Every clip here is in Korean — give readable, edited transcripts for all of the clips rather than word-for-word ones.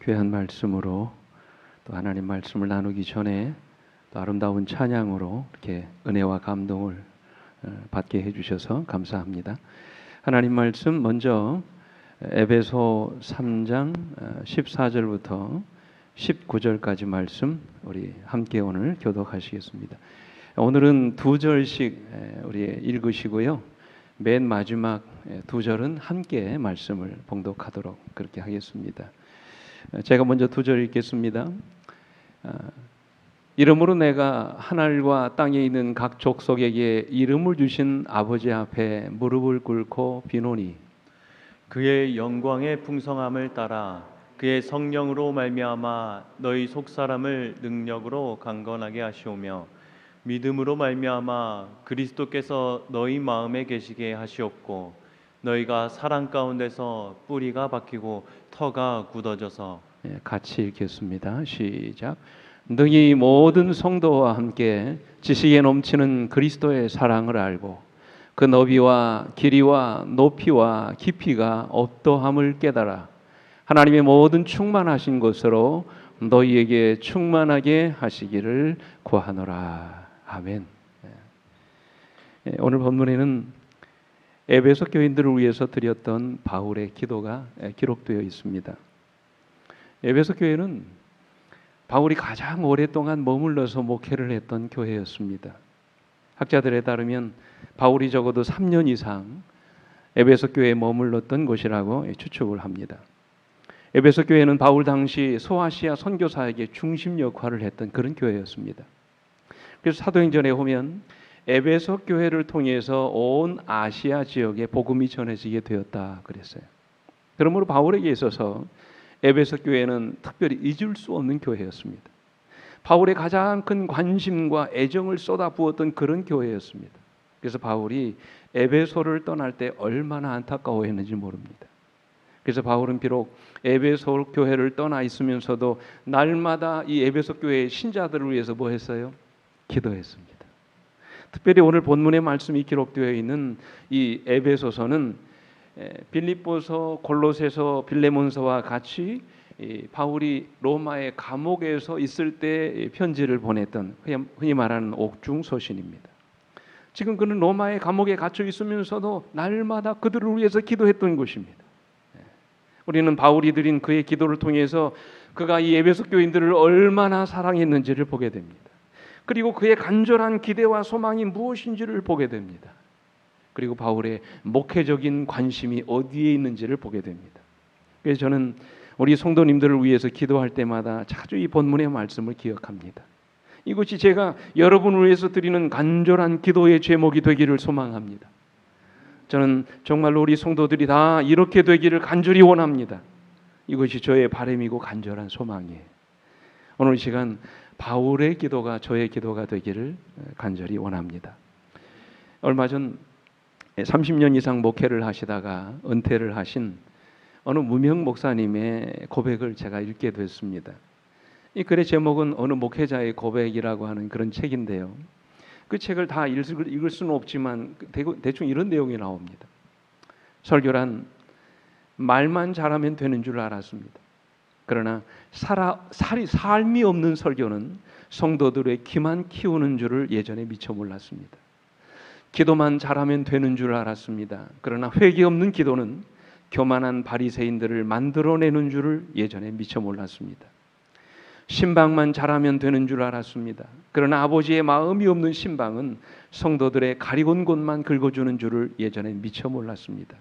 귀한 말씀으로 또 하나님 말씀을 나누기 전에 또 아름다운 찬양으로 이렇게 은혜와 감동을 받게 해주셔서 감사합니다. 하나님 말씀 먼저 에베소 3장 14절부터 19절까지 말씀 우리 함께 오늘 교독하시겠습니다. 오늘은 두 절씩 우리 읽으시고요. 맨 마지막 두 절은 함께 말씀을 봉독하도록 그렇게 하겠습니다. 제가 먼저 두 절 읽겠습니다. 이러므로 내가 하늘과 땅에 있는 각 족속에게 이름을 주신 아버지 앞에 무릎을 꿇고 비노니 그의 영광의 풍성함을 따라 그의 성령으로 말미암아 너희 속사람을 능력으로 강건하게 하시오며 믿음으로 말미암아 그리스도께서 너희 마음에 계시게 하시옵고 너희가 사랑 가운데서 뿌리가 박히고 터가 굳어져서 같이 읽겠습니다. 시작. 너희 모든 성도와 함께 지식에 넘치는 그리스도의 사랑을 알고 그 너비와 길이와 높이와 깊이가 어떠함을 깨달아 하나님의 모든 충만하신 것으로 너희에게 충만하게 하시기를 구하노라. 아멘. 오늘 본문에는 에베소 교인들을 위해서 드렸던 바울의 기도가 기록되어 있습니다. 에베소 교회는 바울이 가장 오랫동안 머물러서 목회를 했던 교회였습니다. 학자들에 따르면 바울이 적어도 3년 이상 에베소 교회에 머물렀던 곳이라고 추측을 합니다. 에베소 교회는 바울 당시 소아시아 선교사에게 중심 역할을 했던 그런 교회였습니다. 그래서 사도행전에 보면 에베소 교회를 통해서 온 아시아 지역에 복음이 전해지게 되었다 그랬어요. 그러므로 바울에게 있어서 에베소 교회는 특별히 잊을 수 없는 교회였습니다. 바울의 가장 큰 관심과 애정을 쏟아부었던 그런 교회였습니다. 그래서 바울이 에베소를 떠날 때 얼마나 안타까워했는지 모릅니다. 그래서 바울은 비록 에베소 교회를 떠나 있으면서도 날마다 이 에베소 교회의 신자들을 위해서 뭐 했어요? 기도했습니다. 특별히 오늘 본문의 말씀이 기록되어 있는 이 에베소서는 빌립보서, 골로새서, 빌레몬서와 같이 바울이 로마의 감옥에서 있을 때 편지를 보냈던 흔히 말하는 옥중서신입니다. 지금 그는 로마의 감옥에 갇혀 있으면서도 날마다 그들을 위해서 기도했던 것입니다. 우리는 바울이 드린 그의 기도를 통해서 그가 이 에베소 교인들을 얼마나 사랑했는지를 보게 됩니다. 그리고 그의 간절한 기대와 소망이 무엇인지를 보게 됩니다. 그리고 바울의 목회적인 관심이 어디에 있는지를 보게 됩니다. 그래서 저는 우리 성도님들을 위해서 기도할 때마다 자주 이 본문의 말씀을 기억합니다. 이것이 제가 여러분을 위해서 드리는 간절한 기도의 제목이 되기를 소망합니다. 저는 정말로 우리 성도들이 다 이렇게 되기를 간절히 원합니다. 이것이 저의 바람이고 간절한 소망이에요. 오늘 이 시간 바울의 기도가 저의 기도가 되기를 간절히 원합니다. 얼마 전 30년 이상 목회를 하시다가 은퇴를 하신 어느 무명 목사님의 고백을 제가 읽게 됐습니다. 이 글의 제목은 어느 목회자의 고백이라고 하는 그런 책인데요. 그 책을 다 읽을 수는 없지만 대충 이런 내용이 나옵니다. 설교란 말만 잘하면 되는 줄 알았습니다. 그러나 삶이 없는 설교는 성도들의 기만 키우는 줄을 예전에 미처 몰랐습니다. 기도만 잘하면 되는 줄 알았습니다. 그러나 회개 없는 기도는 교만한 바리새인들을 만들어내는 줄을 예전에 미처 몰랐습니다. 신방만 잘하면 되는 줄 알았습니다. 그러나 아버지의 마음이 없는 신방은 성도들의 가리곤 곳만 긁어주는 줄을 예전에 미처 몰랐습니다.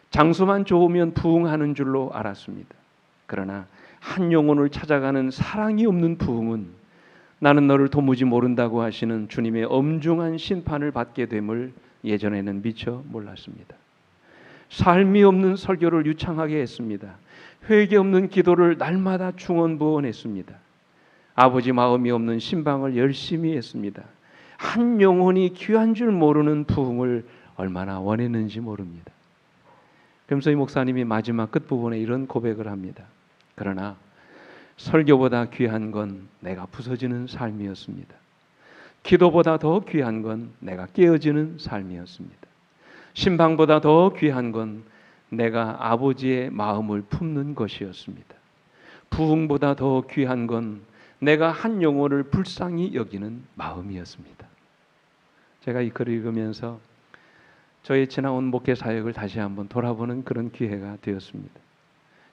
장수만 좋으면 부흥하는 줄로 알았습니다. 그러나 한 영혼을 찾아가는 사랑이 없는 부흥은 나는 너를 도무지 모른다고 하시는 주님의 엄중한 심판을 받게 됨을 예전에는 미처 몰랐습니다. 삶이 없는 설교를 유창하게 했습니다. 회개 없는 기도를 날마다 중언부언했습니다. 아버지 마음이 없는 신방을 열심히 했습니다. 한 영혼이 귀한 줄 모르는 부흥을 얼마나 원했는지 모릅니다. 금서희 목사님이 마지막 끝부분에 이런 고백을 합니다. 그러나 설교보다 귀한 건 내가 부서지는 삶이었습니다. 기도보다 더 귀한 건 내가 깨어지는 삶이었습니다. 신방보다 더 귀한 건 내가 아버지의 마음을 품는 것이었습니다. 부흥보다 더 귀한 건 내가 한 영혼을 불쌍히 여기는 마음이었습니다. 제가 이 글을 읽으면서 저의 지나온 목회 사역을 다시 한번 돌아보는 그런 기회가 되었습니다.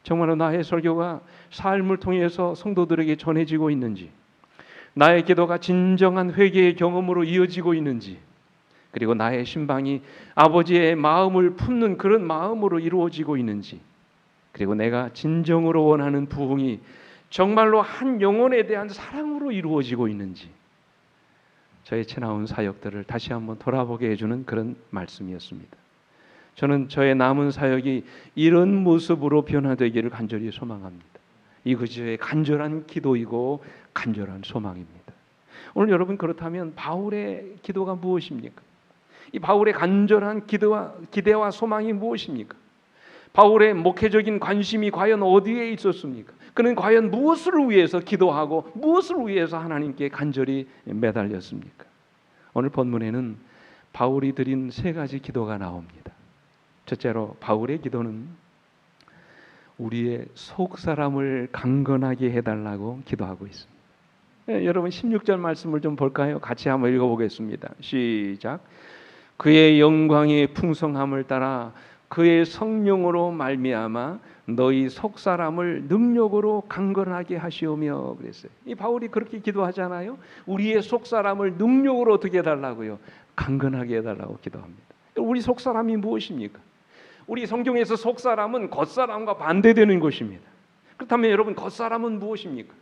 정말로 나의 설교가 삶을 통해서 성도들에게 전해지고 있는지, 나의 기도가 진정한 회개의 경험으로 이어지고 있는지, 그리고 나의 신방이 아버지의 마음을 품는 그런 마음으로 이루어지고 있는지, 그리고 내가 진정으로 원하는 부흥이 정말로 한 영혼에 대한 사랑으로 이루어지고 있는지, 저의 지나온 사역들을 다시 한번 돌아보게 해주는 그런 말씀이었습니다. 저는 저의 남은 사역이 이런 모습으로 변화되기를 간절히 소망합니다. 이것이 저의 간절한 기도이고 간절한 소망입니다. 오늘 여러분, 그렇다면 바울의 기도가 무엇입니까? 이 바울의 간절한 기대와 소망이 무엇입니까? 바울의 목회적인 관심이 과연 어디에 있었습니까? 그는 과연 무엇을 위해서 기도하고 무엇을 위해서 하나님께 간절히 매달렸습니까? 오늘 본문에는 바울이 드린 세 가지 기도가 나옵니다. 첫째로 바울의 기도는 우리의 속사람을 강건하게 해달라고 기도하고 있습니다. 여러분 16절 말씀을 좀 볼까요? 같이 한번 읽어보겠습니다. 시작. 그의 영광의 풍성함을 따라 그의 성령으로 말미암아 너희 속사람을 능력으로 강건하게 하시오며 그랬어요. 이 바울이 그렇게 기도하잖아요. 우리의 속사람을 능력으로 어떻게 해달라고요? 강건하게 해달라고 기도합니다. 우리 속사람이 무엇입니까? 우리 성경에서 속사람은 겉사람과 반대되는 것입니다. 그렇다면 여러분, 겉사람은 무엇입니까?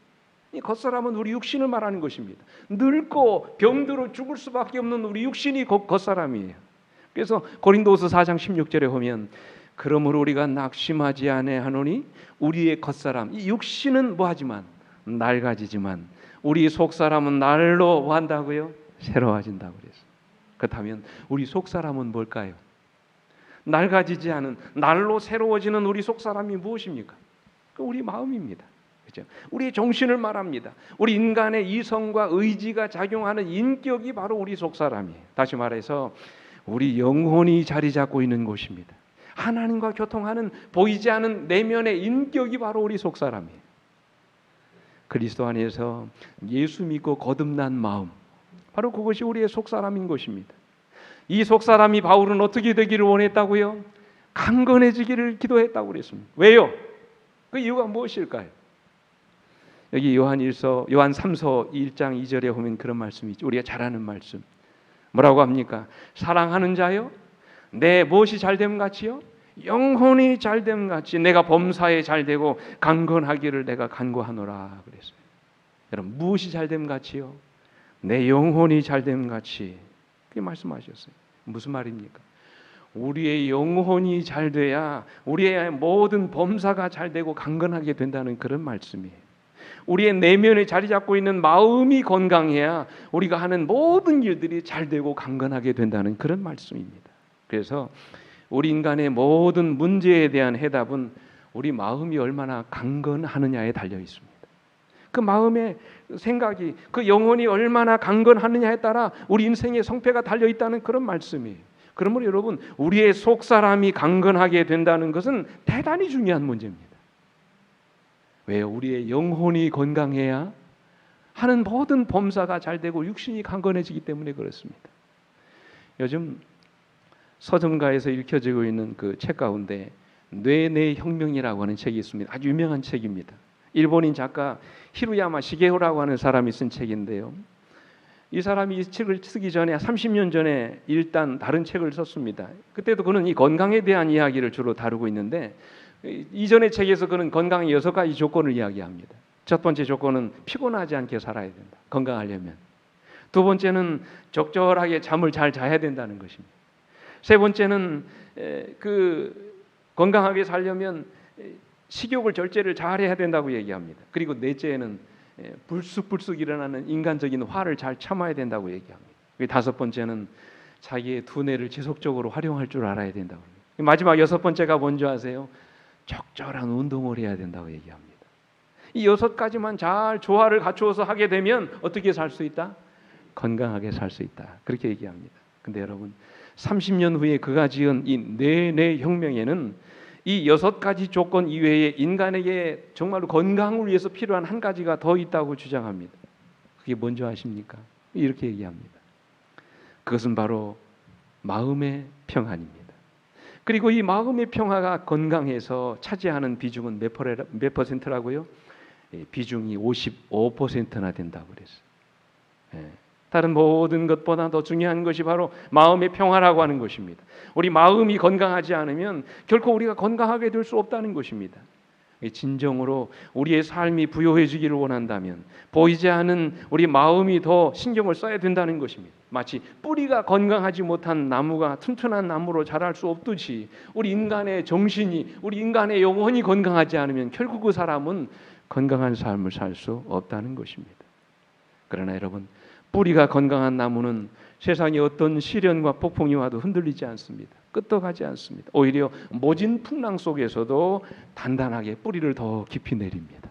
이 겉사람은 우리 육신을 말하는 것입니다. 늙고 병들어 죽을 수밖에 없는 우리 육신이 겉사람이에요. 그래서 고린도후서 4장 16절에 보면 그러므로 우리가 낙심하지 아니하노니 우리의 겉사람, 이 육신은 뭐하지만 낡아지지만 우리 속사람은 날로 뭐한다고요? 새로워진다고 그랬어요. 그렇다면 우리 속사람은 뭘까요? 낡아지지 않은 날로 새로워지는 우리 속사람이 무엇입니까? 우리 마음입니다. 그렇죠? 우리의 정신을 말합니다. 우리 인간의 이성과 의지가 작용하는 인격이 바로 우리 속사람이에요. 다시 말해서 우리 영혼이 자리 잡고 있는 곳입니다. 하나님과 교통하는 보이지 않은 내면의 인격이 바로 우리 속사람이에요. 그리스도 안에서 예수 믿고 거듭난 마음, 바로 그것이 우리의 속사람인 것입니다. 이 속사람이 바울은 어떻게 되기를 원했다고요? 강건해지기를 기도했다고 그랬습니다. 왜요? 그 이유가 무엇일까요? 여기 요한 3서 1장 2절에 보면 그런 말씀이 있죠. 우리가 잘 아는 말씀. 뭐라고 합니까? 사랑하는 자여, 내 무엇이 잘됨 같이요? 영혼이 잘됨 같이 내가 범사에 잘되고 강건하기를 내가 간구하노라 그랬어요. 여러분, 무엇이 잘됨 같이요? 내 영혼이 잘됨 같이. 그렇게 말씀하셨어요. 무슨 말입니까? 우리의 영혼이 잘 돼야 우리의 모든 범사가 잘 되고 강건하게 된다는 그런 말씀이에요. 우리의 내면에 자리 잡고 있는 마음이 건강해야 우리가 하는 모든 일들이 잘 되고 강건하게 된다는 그런 말씀입니다. 그래서 우리 인간의 모든 문제에 대한 해답은 우리 마음이 얼마나 강건하느냐에 달려 있습니다. 그 마음의 생각이, 그 영혼이 얼마나 강건하느냐에 따라 우리 인생의 성패가 달려 있다는 그런 말씀이에요. 그러므로 여러분, 우리의 속사람이 강건하게 된다는 것은 대단히 중요한 문제입니다. 왜요? 우리의 영혼이 건강해야 하는 모든 범사가 잘 되고 육신이 강건해지기 때문에 그렇습니다. 요즘 서점가에서 읽혀지고 있는 그 책 가운데 뇌내 혁명이라고 하는 책이 있습니다. 아주 유명한 책입니다. 일본인 작가 히로야마 시게오라고 하는 사람이 쓴 책인데요. 이 사람이 이 책을 쓰기 전에 30년 전에 일단 다른 책을 썼습니다. 그때도 그는 이 건강에 대한 이야기를 주로 다루고 있는데, 이전의 책에서 그는 건강의 6가지 조건을 이야기합니다. 첫 번째 조건은 피곤하지 않게 살아야 된다. 건강하려면. 두 번째는 적절하게 잠을 잘 자야 된다는 것입니다. 세 번째는 건강하게 살려면 식욕을 절제를 잘 해야 된다고 얘기합니다. 그리고 넷째는 불쑥불쑥 일어나는 인간적인 화를 잘 참아야 된다고 얘기합니다. 다섯 번째는 자기의 두뇌를 지속적으로 활용할 줄 알아야 된다고 합니다. 마지막 6번째가 뭔지 아세요? 적절한 운동을 해야 된다고 얘기합니다. 이 6가지만 잘 조화를 갖추어서 하게 되면 어떻게 살 수 있다? 건강하게 살 수 있다. 그렇게 얘기합니다. 근데 여러분, 30년 후에 그가 지은 이 뇌내 혁명에는 이 6가지 조건 이외에 인간에게 정말로 건강을 위해서 필요한 한 가지가 더 있다고 주장합니다. 그게 뭔지 아십니까? 이렇게 얘기합니다. 그것은 바로 마음의 평안입니다. 그리고 이 마음의 평화가 건강해서 차지하는 비중은 몇 퍼센트라고요? 비중이 55%나 된다고 그랬어요. 다른 모든 것보다 더 중요한 것이 바로 마음의 평화라고 하는 것입니다. 우리 마음이 건강하지 않으면 결코 우리가 건강하게 될 수 없다는 것입니다. 진정으로 우리의 삶이 부요해지기를 원한다면 보이지 않은 우리 마음이 더 신경을 써야 된다는 것입니다. 마치 뿌리가 건강하지 못한 나무가 튼튼한 나무로 자랄 수 없듯이 우리 인간의 정신이, 우리 인간의 영혼이 건강하지 않으면 결국 그 사람은 건강한 삶을 살 수 없다는 것입니다. 그러나 여러분, 뿌리가 건강한 나무는 세상의 어떤 시련과 폭풍이 와도 흔들리지 않습니다. 끄떡하지 않습니다. 오히려 모진 풍랑 속에서도 단단하게 뿌리를 더 깊이 내립니다.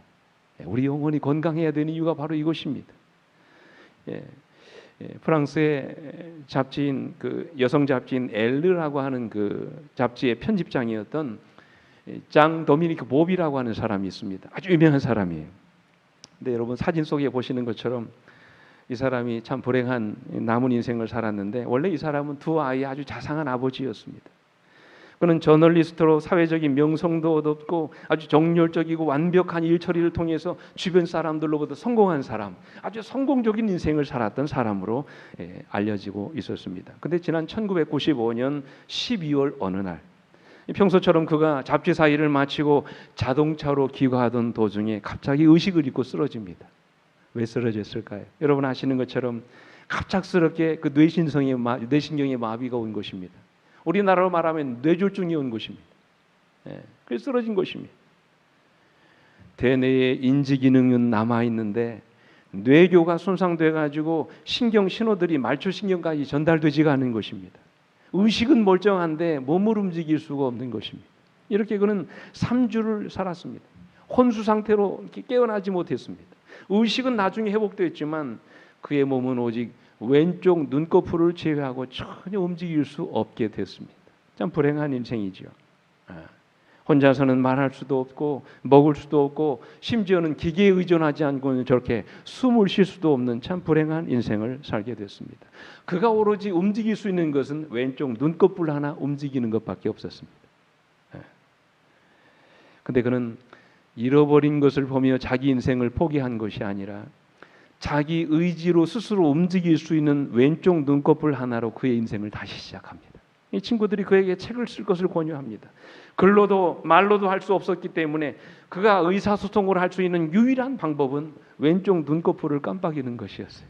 우리 영혼이 건강해야 되는 이유가 바로 이것입니다. 프랑스의 잡지인 그 여성 잡지인 엘르라고 하는 그 잡지의 편집장이었던 장 도미니크 보비라고 하는 사람이 있습니다. 아주 유명한 사람이에요. 근데 여러분 사진 속에 보시는 것처럼 이 사람이 참 불행한 남은 인생을 살았는데 원래 이 사람은 두 아이의 아주 자상한 아버지였습니다. 그는 저널리스트로 사회적인 명성도 얻었고 아주 정열적이고 완벽한 일처리를 통해서 주변 사람들로부터 성공한 사람, 아주 성공적인 인생을 살았던 사람으로 알려지고 있었습니다. 근데 지난 1995년 12월 어느 날 평소처럼 그가 잡지사 일을 마치고 자동차로 귀가하던 도중에 갑자기 의식을 잃고 쓰러집니다. 왜 쓰러졌을까요? 여러분 아시는 것처럼 갑작스럽게 그 뇌신경에 마비가 온 것입니다. 우리나라로 말하면 뇌졸중이 온 것입니다. 그래서 쓰러진 것입니다. 대뇌의 인지 기능은 남아 있는데 뇌교가 손상돼 가지고 신경 신호들이 말초 신경까지 전달되지가 않는 것입니다. 의식은 멀쩡한데 몸을 움직일 수가 없는 것입니다. 이렇게 그는 3주를 살았습니다. 혼수 상태로 이렇게 깨어나지 못했습니다. 의식은 나중에 회복됐지만 그의 몸은 오직 왼쪽 눈꺼풀을 제외하고 전혀 움직일 수 없게 됐습니다. 참 불행한 인생이죠. 혼자서는 말할 수도 없고 먹을 수도 없고 심지어는 기계에 의존하지 않고는 저렇게 숨을 쉴 수도 없는 참 불행한 인생을 살게 됐습니다. 그가 오로지 움직일 수 있는 것은 왼쪽 눈꺼풀 하나 움직이는 것밖에 없었습니다. 근데 그는 잃어버린 것을 보며 자기 인생을 포기한 것이 아니라 자기 의지로 스스로 움직일 수 있는 왼쪽 눈꺼풀 하나로 그의 인생을 다시 시작합니다. 이 친구들이 그에게 책을 쓸 것을 권유합니다. 글로도 말로도 할 수 없었기 때문에 그가 의사소통을 할 수 있는 유일한 방법은 왼쪽 눈꺼풀을 깜빡이는 것이었어요.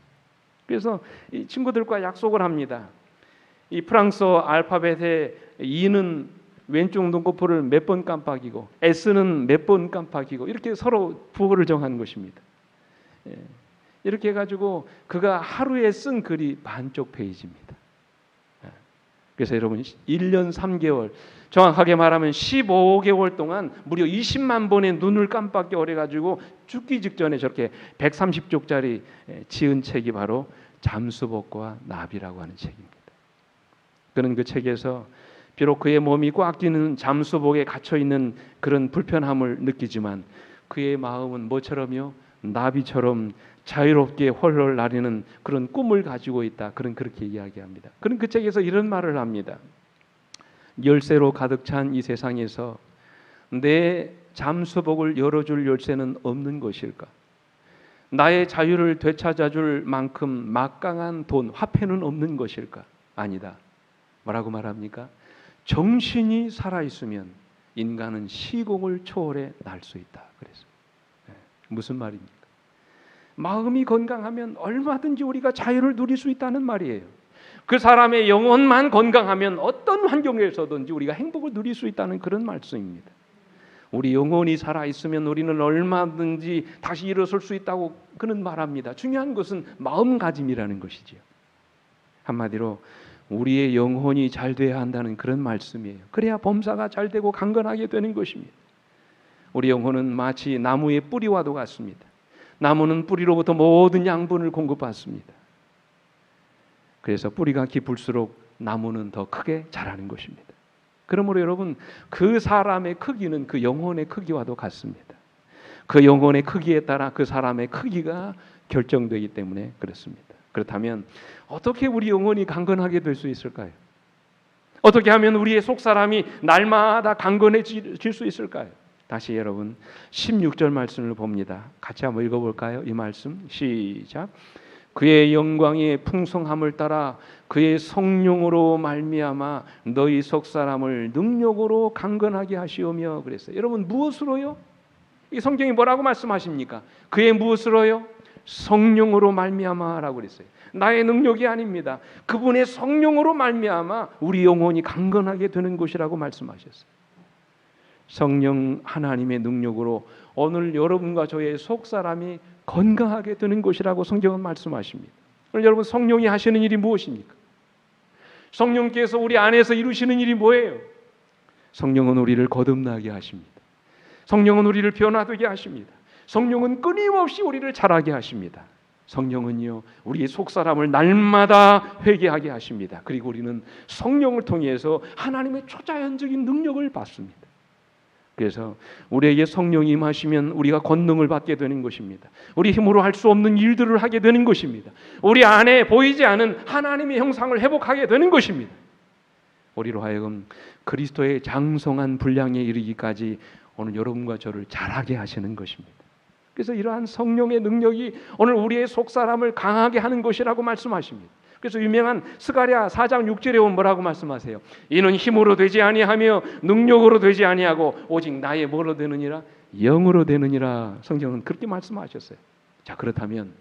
그래서 이 친구들과 약속을 합니다. 이 프랑스어 알파벳의 E는 왼쪽 눈꺼풀을 몇 번 깜빡이고 S는 몇 번 깜빡이고 이렇게 서로 부호를 정한 것입니다. 이렇게 해가지고 그가 하루에 쓴 글이 반쪽 페이지입니다. 그래서 여러분 1년 3개월 정확하게 말하면 15개월 동안 무려 20만 번의 눈을 깜빡이 어려가지고 죽기 직전에 저렇게 130쪽짜리 지은 책이 바로 잠수복과 나비라고 하는 책입니다. 그는 그 책에서 비록 그의 몸이 꽉 끼는 잠수복에 갇혀있는 그런 불편함을 느끼지만 그의 마음은 뭐처럼요? 나비처럼 자유롭게 헐헐 날리는 그런 꿈을 가지고 있다. 그는 그렇게 이야기합니다. 그는 그 책에서 이런 말을 합니다. 열쇠로 가득 찬 이 세상에서 내 잠수복을 열어줄 열쇠는 없는 것일까? 나의 자유를 되찾아줄 만큼 막강한 돈, 화폐는 없는 것일까? 아니다. 뭐라고 말합니까? 정신이 살아있으면 인간은 시공을 초월해 날 수 있다. 그래서 무슨 말입니까? 마음이 건강하면 얼마든지 우리가 자유를 누릴 수 있다는 말이에요. 그 사람의 영혼만 건강하면 어떤 환경에서든지 우리가 행복을 누릴 수 있다는 그런 말씀입니다. 우리 영혼이 살아있으면 우리는 얼마든지 다시 일어설 수 있다고 그는 말합니다. 중요한 것은 마음가짐이라는 것이지요. 한마디로 우리의 영혼이 잘 돼야 한다는 그런 말씀이에요. 그래야 범사가 잘 되고 강건하게 되는 것입니다. 우리 영혼은 마치 나무의 뿌리와도 같습니다. 나무는 뿌리로부터 모든 양분을 공급받습니다. 그래서 뿌리가 깊을수록 나무는 더 크게 자라는 것입니다. 그러므로 여러분, 그 사람의 크기는 그 영혼의 크기와도 같습니다. 그 영혼의 크기에 따라 그 사람의 크기가 결정되기 때문에 그렇습니다. 그렇다면 어떻게 우리 영혼이 강건하게 될 수 있을까요? 어떻게 하면 우리의 속사람이 날마다 강건해질 수 있을까요? 다시 여러분 16절 말씀을 봅니다. 같이 한번 읽어볼까요? 이 말씀 시작. 그의 영광의 풍성함을 따라 그의 성령으로 말미암아 너희 속사람을 능력으로 강건하게 하시오며 그랬어요. 여러분 무엇으로요? 이 성경이 뭐라고 말씀하십니까? 그의 무엇으로요? 성령으로 말미암아라고 그랬어요. 나의 능력이 아닙니다. 그분의 성령으로 말미암아 우리 영혼이 강건하게 되는 것이라고 말씀하셨어요. 성령 하나님의 능력으로 오늘 여러분과 저의 속사람이 건강하게 되는 것이라고 성경은 말씀하십니다. 오늘 여러분 성령이 하시는 일이 무엇입니까? 성령께서 우리 안에서 이루시는 일이 뭐예요? 성령은 우리를 거듭나게 하십니다. 성령은 우리를 변화되게 하십니다. 성령은 끊임없이 우리를 자라게 하십니다. 성령은요 우리의 속사람을 날마다 회개하게 하십니다. 그리고 우리는 성령을 통해서 하나님의 초자연적인 능력을 받습니다. 그래서 우리에게 성령이 임하시면 우리가 권능을 받게 되는 것입니다. 우리 힘으로 할 수 없는 일들을 하게 되는 것입니다. 우리 안에 보이지 않은 하나님의 형상을 회복하게 되는 것입니다. 우리로 하여금 그리스도의 장성한 분량에 이르기까지 오늘 여러분과 저를 자라게 하시는 것입니다. 그래서 이러한 성령의 능력이 오늘 우리의 속사람을 강하게 하는 것이라고 말씀하십니다. 그래서 유명한 스가랴 4장 6절에 보면 뭐라고 말씀하세요? 이는 힘으로 되지 아니하며 능력으로 되지 아니하고 오직 나의 뭐로 되느니라? 영으로 되느니라. 성경은 그렇게 말씀하셨어요. 자, 그렇다면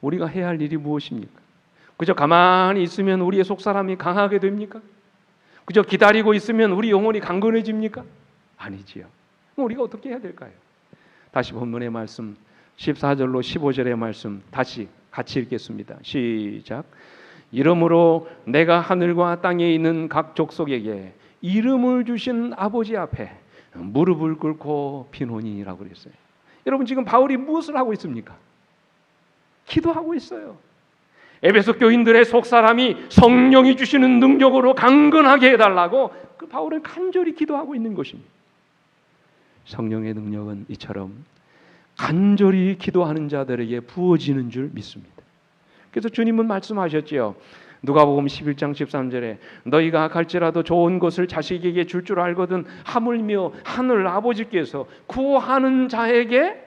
우리가 해야 할 일이 무엇입니까? 그저 가만히 있으면 우리의 속사람이 강하게 됩니까? 그저 기다리고 있으면 우리 영혼이 강건해집니까? 아니지요. 그럼 우리가 어떻게 해야 될까요? 다시 본문의 말씀 14절로 15절의 말씀 다시 같이 읽겠습니다. 시작. 이러므로 내가 하늘과 땅에 있는 각 족속에게 이름을 주신 아버지 앞에 무릎을 꿇고 비노니라고 그랬어요. 여러분 지금 바울이 무엇을 하고 있습니까? 기도하고 있어요. 에베소 교인들의 속사람이 성령이 주시는 능력으로 강건하게 해달라고 그 바울은 간절히 기도하고 있는 것입니다. 성령의 능력은 이처럼 간절히 기도하는 자들에게 부어지는 줄 믿습니다. 그래서 주님은 말씀하셨지요. 누가복음 11장 13절에 너희가 갈지라도 좋은 것을 자식에게 줄 줄 알거든 하물며 하늘 아버지께서 구하는 자에게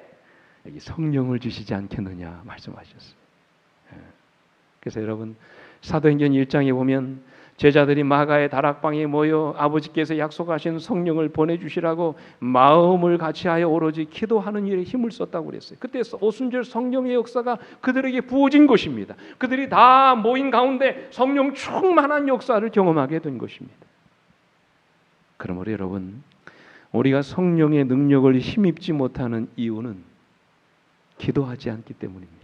여기 성령을 주시지 않겠느냐 말씀하셨어요. 그래서 여러분 사도행전 1장에 보면 제자들이 마가의 다락방에 모여 아버지께서 약속하신 성령을 보내주시라고 마음을 같이하여 오로지 기도하는 일에 힘을 썼다고 그랬어요. 그때 오순절 성령의 역사가 그들에게 부어진 것입니다. 그들이 다 모인 가운데 성령 충만한 역사를 경험하게 된 것입니다. 그러므로 여러분 우리가 성령의 능력을 힘입지 못하는 이유는 기도하지 않기 때문입니다.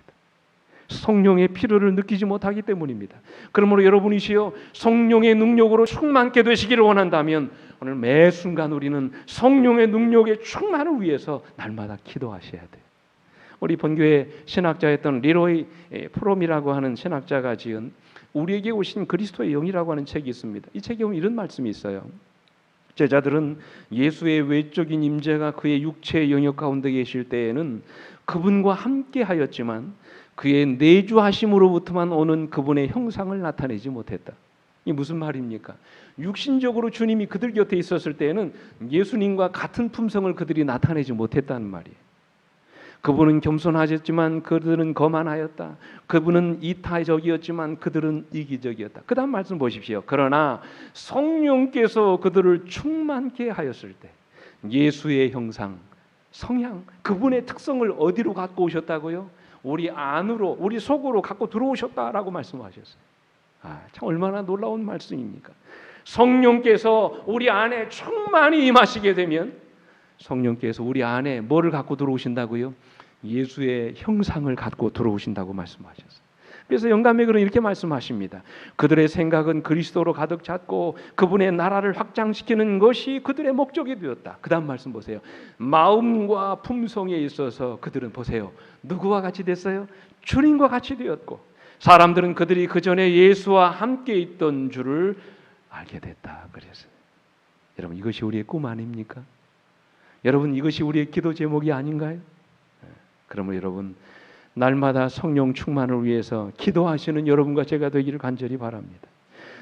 성령의 필요를 느끼지 못하기 때문입니다. 그러므로 여러분이시여 성령의 능력으로 충만케 되시기를 원한다면 오늘 매 순간 우리는 성령의 능력의 충만을 위해서 날마다 기도하셔야 돼요. 우리 본교의 신학자였던 리로이 프롬이라고 하는 신학자가 지은 우리에게 오신 그리스도의 영이라고 하는 책이 있습니다. 이 책에 보면 이런 말씀이 있어요. 제자들은 예수의 외적인 임재가 그의 육체의 영역 가운데 계실 때에는 그분과 함께 하였지만 그의 내주하심으로부터만 오는 그분의 형상을 나타내지 못했다. 이게 무슨 말입니까? 육신적으로 주님이 그들 곁에 있었을 때에는 예수님과 같은 품성을 그들이 나타내지 못했다는 말이에요. 그분은 겸손하셨지만 그들은 거만하였다. 그분은 이타적이었지만 그들은 이기적이었다. 그 다음 말씀 보십시오. 그러나 성령께서 그들을 충만케 하였을 때 예수의 형상, 성향, 그분의 특성을 어디로 갖고 오셨다고요? 우리 안으로, 우리 속으로 갖고 들어오셨다라고 말씀하셨어요. 참 얼마나 놀라운 말씀입니까? 성령께서 우리 안에 충만히 임하시게 되면 성령께서 우리 안에 뭐를 갖고 들어오신다고요? 예수의 형상을 갖고 들어오신다고 말씀하셨어요. 그래서 영감의 글은 이렇게 말씀하십니다. 그들의 생각은 그리스도로 가득 찼고 그분의 나라를 확장시키는 것이 그들의 목적이 되었다. 그 다음 말씀 보세요. 마음과 품성에 있어서 그들은 보세요. 누구와 같이 됐어요? 주님과 같이 되었고 사람들은 그들이 그 전에 예수와 함께 있던 줄을 알게 됐다. 그랬어요. 여러분 이것이 우리의 꿈 아닙니까? 여러분 이것이 우리의 기도 제목이 아닌가요? 그러면 여러분 날마다 성령 충만을 위해서 기도하시는 여러분과 제가 되기를 간절히 바랍니다.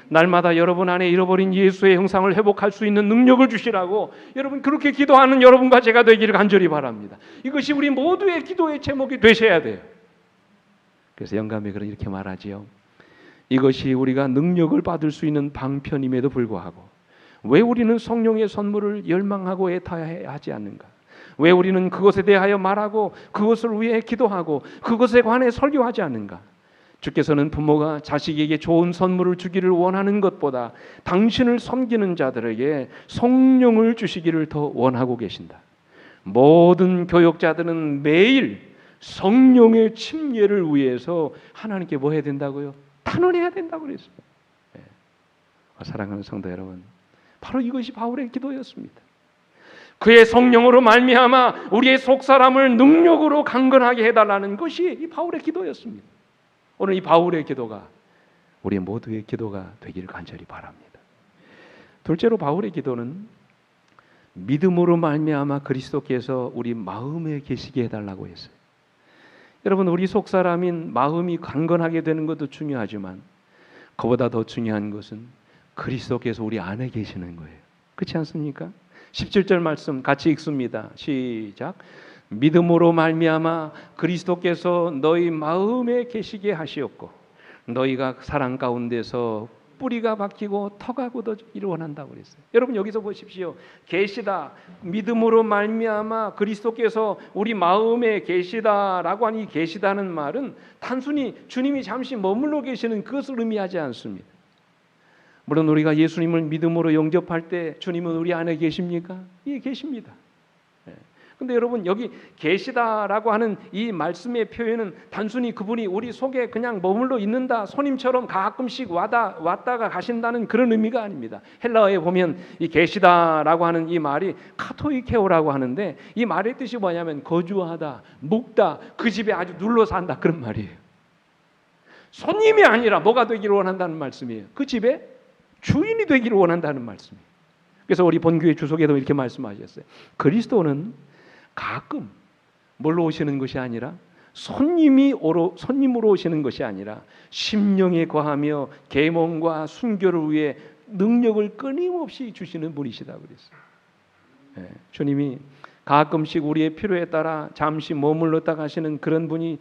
날마다 여러분 안에 잃어버린 예수의 형상을 회복할 수 있는 능력을 주시라고 여러분 그렇게 기도하는 여러분과 제가 되기를 간절히 바랍니다. 이것이 우리 모두의 기도의 제목이 되셔야 돼요. 그래서 영감이 이렇게 말하지요. 이것이 우리가 능력을 받을 수 있는 방편임에도 불구하고 왜 우리는 성령의 선물을 열망하고 애타야 하지 않는가? 왜 우리는 그것에 대하여 말하고 그것을 위해 기도하고 그것에 관해 설교하지 않는가? 주께서는 부모가 자식에게 좋은 선물을 주기를 원하는 것보다 당신을 섬기는 자들에게 성령을 주시기를 더 원하고 계신다. 모든 교역자들은 매일 성령의 침례를 위해서 하나님께 뭐 해야 된다고요? 탄원해야 된다고 그랬어요. 사랑하는 성도 여러분, 바로 이것이 바울의 기도였습니다. 그의 성령으로 말미암아 우리의 속사람을 능력으로 강건하게 해달라는 것이 이 바울의 기도였습니다. 오늘 이 바울의 기도가 우리 모두의 기도가 되기를 간절히 바랍니다. 둘째로 바울의 기도는 믿음으로 말미암아 그리스도께서 우리 마음에 계시게 해달라고 했어요. 여러분 우리 속사람인 마음이 강건하게 되는 것도 중요하지만 그보다 더 중요한 것은 그리스도께서 우리 안에 계시는 거예요. 그렇지 않습니까? 17절 말씀 같이 읽습니다. 시작. 믿음으로 말미암아 그리스도께서 너희 마음에 계시게 하시었고 너희가 사랑 가운데서 뿌리가 박히고 터가 굳어지기를 원한다고 그랬어요. 여러분 여기서 보십시오. 계시다. 믿음으로 말미암아 그리스도께서 우리 마음에 계시다라고 하니 계시다는 말은 단순히 주님이 잠시 머물러 계시는 그것을 의미하지 않습니다. 물론 우리가 예수님을 믿음으로 영접할 때 주님은 우리 안에 계십니까? 예, 계십니다. 근데 여러분 여기 계시다라고 하는 이 말씀의 표현은 단순히 그분이 우리 속에 그냥 머물러 있는다, 손님처럼 가끔씩 왔다가 가신다는 그런 의미가 아닙니다. 헬라어에 보면 이 계시다라고 하는 이 말이 카토이케오라고 하는데 이 말의 뜻이 뭐냐면 거주하다, 묵다, 그 집에 아주 눌러 산다 그런 말이에요. 손님이 아니라 뭐가 되기를 원한다는 말씀이에요. 그 집에 주인이 되기를 원한다는 말씀이에요. 그래서 우리 본교회 주석에도 이렇게 말씀하셨어요. 그리스도는 가끔 뭘로 오시는 것이 아니라 손님으로 오시는 것이 아니라 심령에 거하며 계몽과 순교를 위해 능력을 끊임없이 주시는 분이시다 그랬어요. 주님이 가끔씩 우리의 필요에 따라 잠시 머물렀다 가시는 그런 분이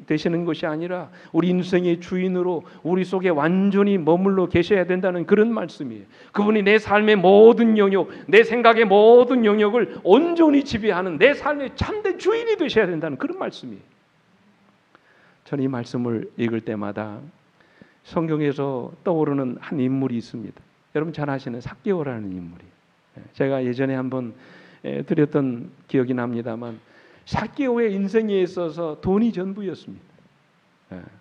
되시는 것이 아니라 우리 인생의 주인으로 우리 속에 완전히 머물러 계셔야 된다는 그런 말씀이에요. 그분이 내 삶의 모든 영역, 내 생각의 모든 영역을 온전히 지배하는 내 삶의 참된 주인이 되셔야 된다는 그런 말씀이에요. 저는 이 말씀을 읽을 때마다 성경에서 떠오르는 한 인물이 있습니다. 여러분 잘 아시는 삭개오라는 인물이에요. 제가 예전에 한번 드렸던 기억이 납니다만 삭개오의 인생에 있어서 돈이 전부였습니다.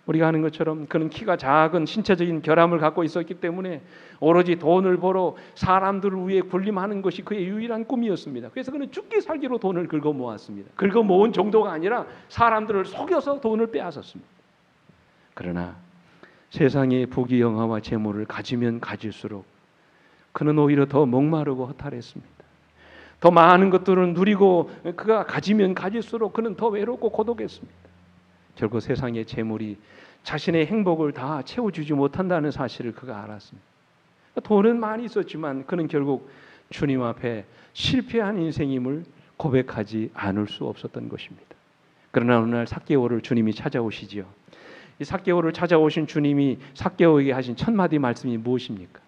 우리가 아는 것처럼 그는 키가 작은 신체적인 결함을 갖고 있었기 때문에 오로지 돈을 벌어 사람들을 위해 군림하는 것이 그의 유일한 꿈이었습니다. 그래서 그는 죽기 살기로 돈을 긁어 모았습니다. 긁어 모은 정도가 아니라 사람들을 속여서 돈을 빼앗았습니다. 그러나 세상의 부귀 영화와 재물을 가지면 가질수록 그는 오히려 더 목마르고 허탈했습니다. 더 많은 것들을 누리고 그가 가지면 가질수록 그는 더 외롭고 고독했습니다. 결국 세상의 재물이 자신의 행복을 다 채워주지 못한다는 사실을 그가 알았습니다. 돈은 많이 있었지만 그는 결국 주님 앞에 실패한 인생임을 고백하지 않을 수 없었던 것입니다. 그러나 어느 날 삭개오를 주님이 찾아오시지요. 이 삭개오를 찾아오신 주님이 삭개오에게 하신 첫 마디 말씀이 무엇입니까?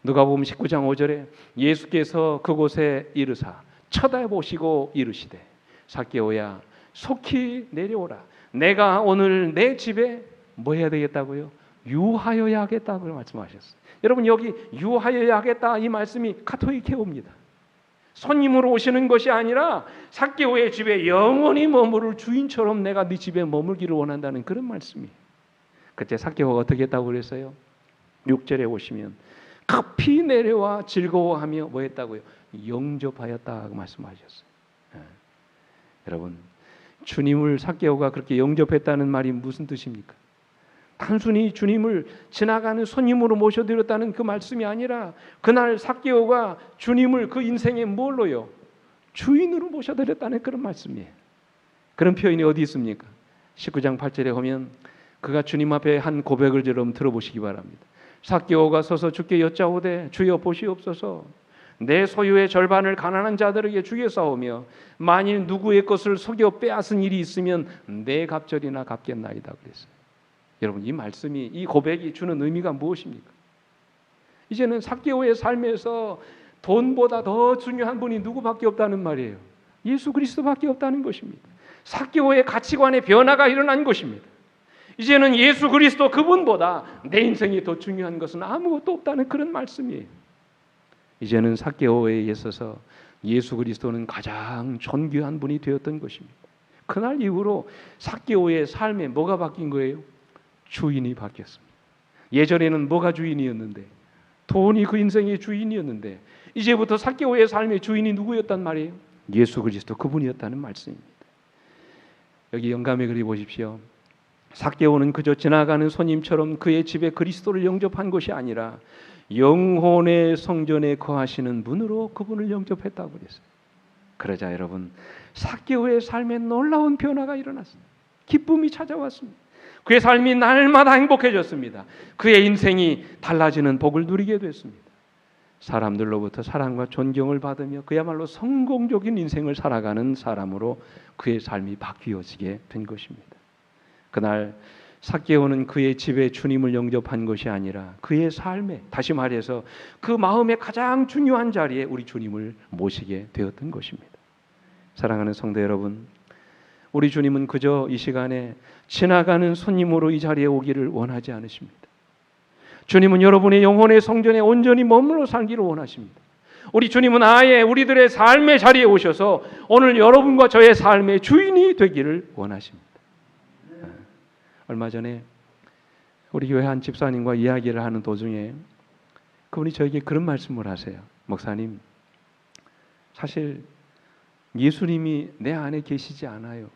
누가복음 19장 5절에 예수께서 그곳에 이르사 쳐다보시고 이르시되 삭개오야 속히 내려오라. 내가 오늘 내 집에 뭐 해야 되겠다고요? 유하여야 하겠다고 말씀하셨어요. 여러분 여기 유하여야 하겠다 이 말씀이 카토이케오입니다. 손님으로 오시는 것이 아니라 삭개오의 집에 영원히 머무를 주인처럼 내가 네 집에 머물기를 원한다는 그런 말씀이에요. 그때 삭개오가 어떻게 했다고 그랬어요? 6절에 오시면 급히 내려와 즐거워하며 뭐 했다고요? 영접하였다고 말씀하셨어요. 여러분 주님을 삭개오가 그렇게 영접했다는 말이 무슨 뜻입니까? 단순히 주님을 지나가는 손님으로 모셔드렸다는 그 말씀이 아니라 그날 삭개오가 주님을 그 인생에 뭘로요? 주인으로 모셔드렸다는 그런 말씀이에요. 그런 표현이 어디 있습니까? 19장 8절에 보면 그가 주님 앞에 한 고백을 좀 들어보시기 바랍니다. 삭개오가 서서 주께 여짜오되 주여 보시옵소서 내 소유의 절반을 가난한 자들에게 주겠사오며 만일 누구의 것을 속여 빼앗은 일이 있으면 내 갑절이나 갚겠나이다 그랬어요. 여러분 이 말씀이 이 고백이 주는 의미가 무엇입니까? 이제는 삭개오의 삶에서 돈보다 더 중요한 분이 누구밖에 없다는 말이에요. 예수 그리스도밖에 없다는 것입니다. 삭개오의 가치관의 변화가 일어난 것입니다. 이제는 예수 그리스도 그분보다 내 인생이 더 중요한 것은 아무것도 없다는 그런 말씀이에요. 이제는 삭개오에 있어서 예수 그리스도는 가장 존귀한 분이 되었던 것입니다. 그날 이후로 삭개오의 삶에 뭐가 바뀐 거예요? 주인이 바뀌었습니다. 예전에는 뭐가 주인이었는데? 돈이 그 인생의 주인이었는데 이제부터 삭개오의 삶의 주인이 누구였단 말이에요? 예수 그리스도 그분이었다는 말씀입니다. 여기 영감의 글이 보십시오. 삭개오는 그저 지나가는 손님처럼 그의 집에 그리스도를 영접한 것이 아니라 영혼의 성전에 거하시는 분으로 그분을 영접했다고 그랬어요. 그러자 여러분 삭개오의 삶에 놀라운 변화가 일어났습니다. 기쁨이 찾아왔습니다. 그의 삶이 날마다 행복해졌습니다. 그의 인생이 달라지는 복을 누리게 됐습니다. 사람들로부터 사랑과 존경을 받으며 그야말로 성공적인 인생을 살아가는 사람으로 그의 삶이 바뀌어지게 된 것입니다. 그날 삭개오는 그의 집에 주님을 영접한 것이 아니라 그의 삶에, 다시 말해서 그 마음의 가장 중요한 자리에 우리 주님을 모시게 되었던 것입니다. 사랑하는 성도 여러분, 우리 주님은 그저 이 시간에 지나가는 손님으로 이 자리에 오기를 원하지 않으십니다. 주님은 여러분의 영혼의 성전에 온전히 머물러 살기를 원하십니다. 우리 주님은 아예 우리들의 삶의 자리에 오셔서 오늘 여러분과 저의 삶의 주인이 되기를 원하십니다. 얼마 전에 우리 교회 한 집사님과 이야기를 하는 도중에 그분이 저에게 그런 말씀을 하세요. 목사님, 사실 예수님이 내 안에 계시지 않아요.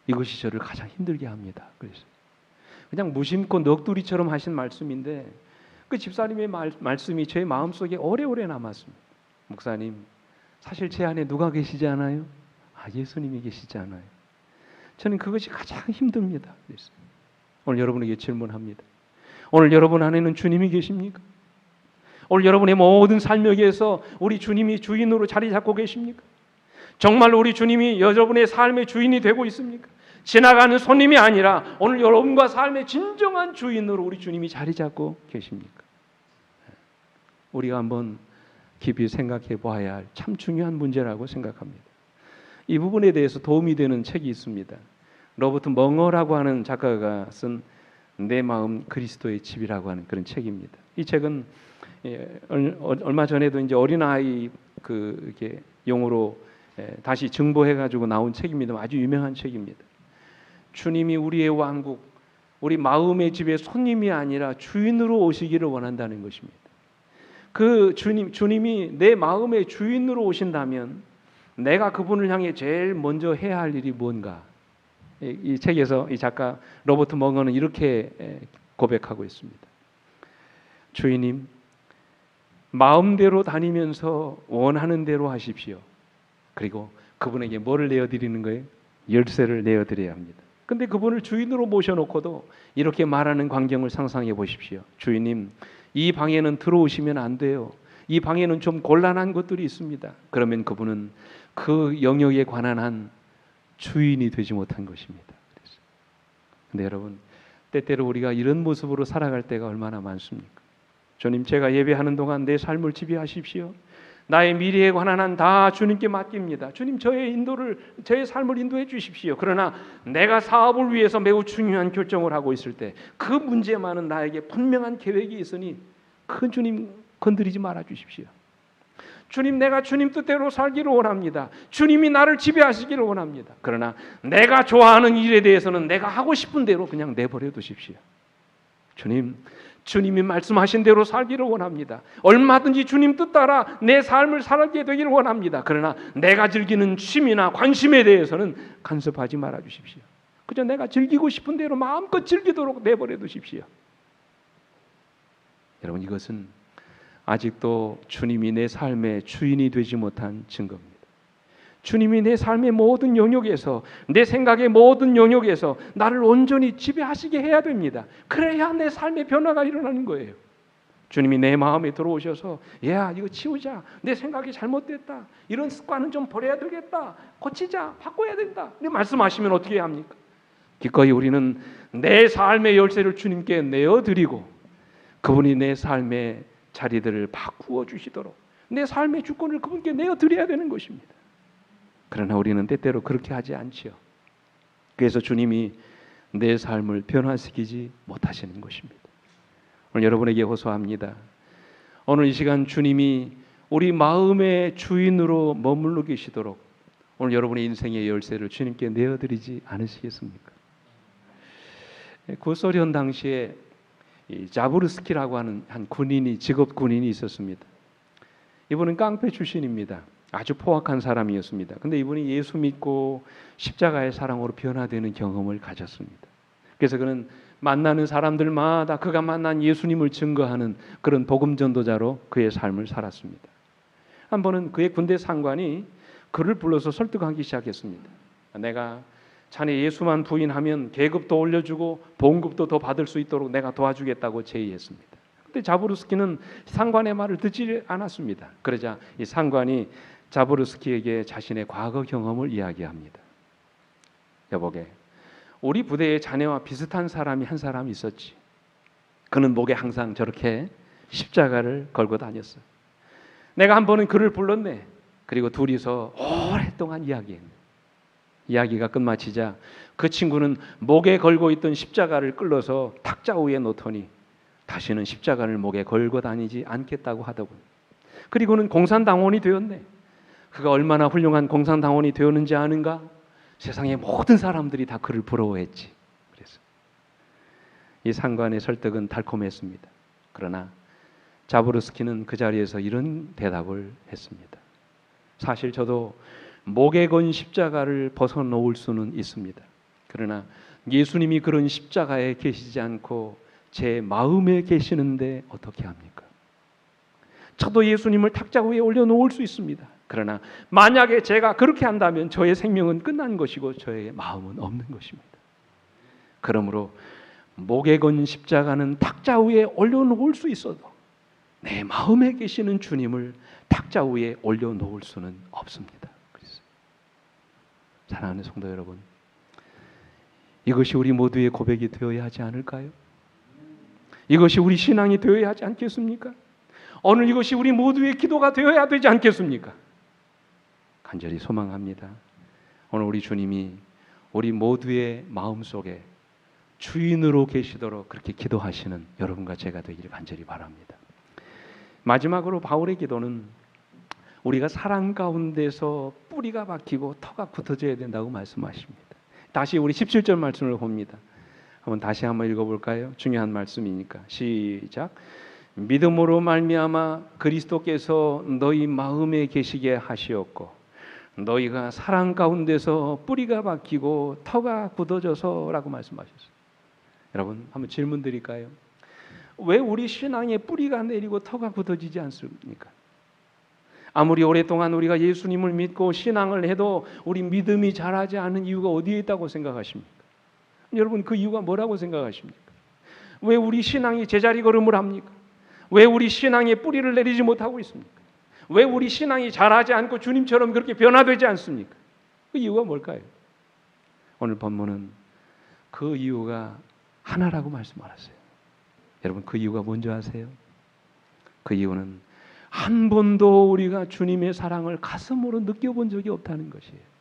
이것이 저를 가장 힘들게 합니다. 그래서 그냥 무심코 넋두리처럼 하신 말씀인데 그 집사님의 말씀이 제 마음속에 오래오래 남았습니다. 목사님, 사실 제 안에 누가 계시지 않아요? 예수님이 계시지 않아요. 저는 그것이 가장 힘듭니다. 그래서 오늘 여러분에게 질문합니다. 오늘 여러분 안에는 주님이 계십니까? 오늘 여러분의 모든 삶에서 우리 주님이 주인으로 자리 잡고 계십니까? 정말로 우리 주님이 여러분의 삶의 주인이 되고 있습니까? 지나가는 손님이 아니라 오늘 여러분과 삶의 진정한 주인으로 우리 주님이 자리 잡고 계십니까? 우리가 한번 깊이 생각해 보아야 할 참 중요한 문제라고 생각합니다. 이 부분에 대해서 도움이 되는 책이 있습니다. 로버트 멍어라고 하는 작가가 쓴 내 마음 그리스도의 집이라고 하는 그런 책입니다. 이 책은 얼마 전에도 이제 어린아이 이렇게 용어로 다시 증보해가지고 나온 책입니다. 아주 유명한 책입니다. 주님이 우리의 왕국, 우리 마음의 집에 손님이 아니라 주인으로 오시기를 원한다는 것입니다. 그 주님이 내 마음의 주인으로 오신다면 내가 그분을 향해 제일 먼저 해야 할 일이 뭔가? 이 책에서 이 작가 로버트 멍어는 이렇게 고백하고 있습니다. 주인님, 마음대로 다니면서 원하는 대로 하십시오. 그리고 그분에게 뭐를 내어드리는 거예요? 열쇠를 내어드려야 합니다. 근데 그분을 주인으로 모셔놓고도 이렇게 말하는 광경을 상상해 보십시오. 주인님, 이 방에는 들어오시면 안 돼요. 이 방에는 좀 곤란한 것들이 있습니다. 그러면 그분은 그 영역에 관한 한 주인이 되지 못한 것입니다. 근데 여러분, 때때로 우리가 이런 모습으로 살아갈 때가 얼마나 많습니까? 주님, 제가 예배하는 동안 내 삶을 지배하십시오. 나의 미래에 관한 한 다 주님께 맡깁니다. 주님, 저의 삶을 인도해 주십시오. 그러나 내가 사업을 위해서 매우 중요한 결정을 하고 있을 때 그 문제만은 나에게 분명한 계획이 있으니 그 주님 건드리지 말아 주십시오. 주님, 내가 주님 뜻대로 살기를 원합니다. 주님이 나를 지배하시기를 원합니다. 그러나 내가 좋아하는 일에 대해서는 내가 하고 싶은 대로 그냥 내버려 두십시오. 주님, 주님이 말씀하신 대로 살기를 원합니다. 얼마든지 주님 뜻 따라 내 삶을 살게 되기를 원합니다. 그러나 내가 즐기는 취미나 관심에 대해서는 간섭하지 말아 주십시오. 그저 내가 즐기고 싶은 대로 마음껏 즐기도록 내버려 두십시오. 여러분, 이것은 아직도 주님이 내 삶의 주인이 되지 못한 증거입니다. 주님이 내 삶의 모든 영역에서, 내 생각의 모든 영역에서 나를 온전히 지배하시게 해야 됩니다. 그래야 내 삶의 변화가 일어나는 거예요. 주님이 내 마음에 들어오셔서 야, 이거 치우자, 내 생각이 잘못됐다, 이런 습관은 좀 버려야 되겠다, 고치자, 바꿔야 된다, 이렇게 말씀하시면 어떻게 해야 합니까? 기꺼이 우리는 내 삶의 열쇠를 주님께 내어드리고 그분이 내 삶의 자리들을 바꾸어 주시도록 내 삶의 주권을 그분께 내어드려야 되는 것입니다. 그러나 우리는 때때로 그렇게 하지 않지요. 그래서 주님이 내 삶을 변화시키지 못하시는 것입니다. 오늘 여러분에게 호소합니다. 오늘 이 시간 주님이 우리 마음의 주인으로 머물러 계시도록 오늘 여러분의 인생의 열쇠를 주님께 내어드리지 않으시겠습니까? 구소련 당시에 자부르스키라고 하는 한 군인이, 직업 군인이 있었습니다. 이분은 깡패 출신입니다. 아주 포악한 사람이었습니다. 근데 이분이 예수 믿고 십자가의 사랑으로 변화되는 경험을 가졌습니다. 그래서 그는 만나는 사람들마다 그가 만난 예수님을 증거하는 그런 복음 전도자로 그의 삶을 살았습니다. 한 번은 그의 군대 상관이 그를 불러서 설득하기 시작했습니다. 내가 자네 예수만 부인하면 계급도 올려주고 봉급도 더 받을 수 있도록 내가 도와주겠다고 제의했습니다. 근데 자부르스키는 상관의 말을 듣지 않았습니다. 그러자 이 상관이 자부르스키에게 자신의 과거 경험을 이야기합니다. 여보게, 우리 부대에 자네와 비슷한 사람이 한 사람 있었지. 그는 목에 항상 저렇게 십자가를 걸고 다녔어. 내가 한 번은 그를 불렀네. 그리고 둘이서 오랫동안 이야기했네. 이야기가 끝마치자 그 친구는 목에 걸고 있던 십자가를 끌어서 탁자 위에 놓더니 다시는 십자가를 목에 걸고 다니지 않겠다고 하더군. 그리고는 공산당원이 되었네. 그가 얼마나 훌륭한 공산당원이 되었는지 아는가? 세상의 모든 사람들이 다 그를 부러워했지. 그래서 이 상관의 설득은 달콤했습니다. 그러나 자부르스키는 그 자리에서 이런 대답을 했습니다. 사실 저도 목에 건 십자가를 벗어놓을 수는 있습니다. 그러나 예수님이 그런 십자가에 계시지 않고 제 마음에 계시는데 어떻게 합니까? 저도 예수님을 탁자 위에 올려놓을 수 있습니다. 그러나 만약에 제가 그렇게 한다면 저의 생명은 끝난 것이고 저의 마음은 없는 것입니다. 그러므로 목에 건 십자가는 탁자 위에 올려놓을 수 있어도 내 마음에 계시는 주님을 탁자 위에 올려놓을 수는 없습니다. 그래서 사랑하는 성도 여러분, 이것이 우리 모두의 고백이 되어야 하지 않을까요? 이것이 우리 신앙이 되어야 하지 않겠습니까? 오늘 이것이 우리 모두의 기도가 되어야 되지 않겠습니까? 간절히 소망합니다. 오늘 우리 주님이 우리 모두의 마음속에 주인으로 계시도록 그렇게 기도하시는 여러분과 제가 되기를 간절히 바랍니다. 마지막으로 바울의 기도는 우리가 사랑 가운데서 뿌리가 박히고 터가 굳어져야 된다고 말씀하십니다. 다시 우리 17절 말씀을 봅니다. 한번 다시 한번 읽어볼까요? 중요한 말씀이니까. 시작. 믿음으로 말미암아 그리스도께서 너희 마음에 계시게 하시었고 너희가 사랑 가운데서 뿌리가 박히고 터가 굳어져서라고 말씀하셨어요. 여러분, 한번 질문 드릴까요? 왜 우리 신앙에 뿌리가 내리고 터가 굳어지지 않습니까? 아무리 오랫동안 우리가 예수님을 믿고 신앙을 해도 우리 믿음이 자라지 않은 이유가 어디에 있다고 생각하십니까? 여러분, 그 이유가 뭐라고 생각하십니까? 왜 우리 신앙이 제자리 걸음을 합니까? 왜 우리 신앙에 뿌리를 내리지 못하고 있습니까? 왜 우리 신앙이 자라지 않고 주님처럼 그렇게 변화되지 않습니까? 그 이유가 뭘까요? 오늘 본문은 그 이유가 하나라고 말씀하셨어요. 여러분, 그 이유가 뭔지 아세요? 그 이유는 한 번도 우리가 주님의 사랑을 가슴으로 느껴본 적이 없다는 것이에요.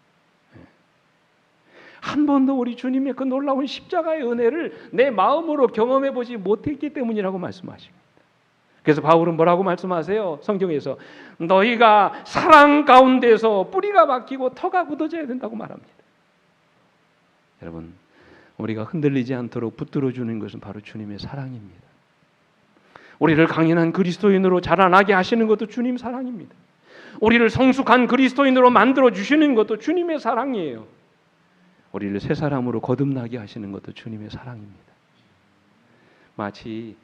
한 번도 우리 주님의 그 놀라운 십자가의 은혜를 내 마음으로 경험해 보지 못했기 때문이라고 말씀하십니다. 그래서 바울은 뭐라고 말씀하세요? 성경에서 너희가 사랑 가운데서 뿌리가 박히고 터가 굳어져야 된다고 말합니다. 여러분, 우리가 흔들리지 않도록 붙들어주는 것은 바로 주님의 사랑입니다. 우리를 강인한 그리스도인으로 자라나게 하시는 것도 주님 사랑입니다. 우리를 성숙한 그리스도인으로 만들어주시는 것도 주님의 사랑이에요. 우리를 새 사람으로 거듭나게 하시는 것도 주님의 사랑입니다. 마치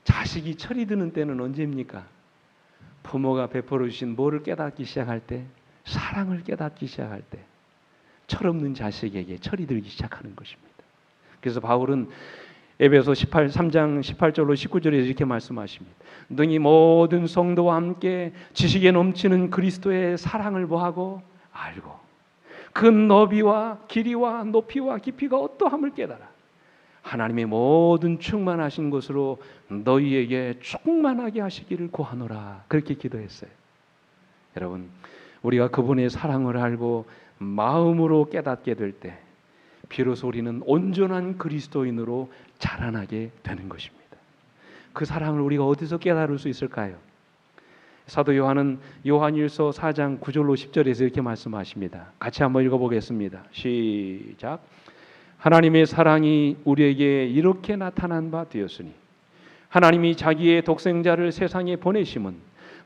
자식이 철이 드는 때는 언제입니까? 부모가 베풀어 주신 뭐를 깨닫기 시작할 때, 사랑을 깨닫기 시작할 때 철없는 자식에게 철이 들기 시작하는 것입니다. 그래서 바울은 에베소 3장 18절로 19절에 이렇게 말씀하십니다. 능히 모든 성도와 함께 지식에 넘치는 그리스도의 사랑을 뭐하고 알고 그 너비와 길이와 높이와 깊이가 어떠함을 깨달아 하나님의 모든 충만하신 것으로 너희에게 충만하게 하시기를 구하노라. 그렇게 기도했어요. 여러분, 우리가 그분의 사랑을 알고 마음으로 깨닫게 될 때 비로소 우리는 온전한 그리스도인으로 자라나게 되는 것입니다. 그 사랑을 우리가 어디서 깨달을 수 있을까요? 사도 요한은 요한일서 4장 9절로 10절에서 이렇게 말씀하십니다. 같이 한번 읽어보겠습니다. 시작. 하나님의 사랑이 우리에게 이렇게 나타난 바 되었으니 하나님이 자기의 독생자를 세상에 보내심은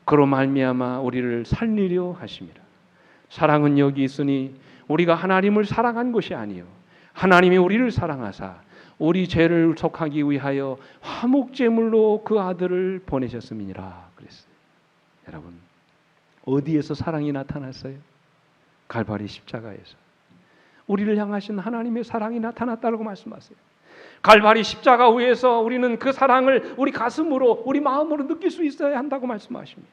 그로 말미암아 우리를 살리려 하심이라. 사랑은 여기 있으니 우리가 하나님을 사랑한 것이 아니요 하나님이 우리를 사랑하사 우리 죄를 속하기 위하여 화목제물로 그 아들을 보내셨음이니라 그랬어요. 여러분, 어디에서 사랑이 나타났어요? 갈바리 십자가에서 우리를 향하신 하나님의 사랑이 나타났다고 말씀하세요. 갈바리 십자가 위에서 우리는 그 사랑을 우리 가슴으로 우리 마음으로 느낄 수 있어야 한다고 말씀하십니다.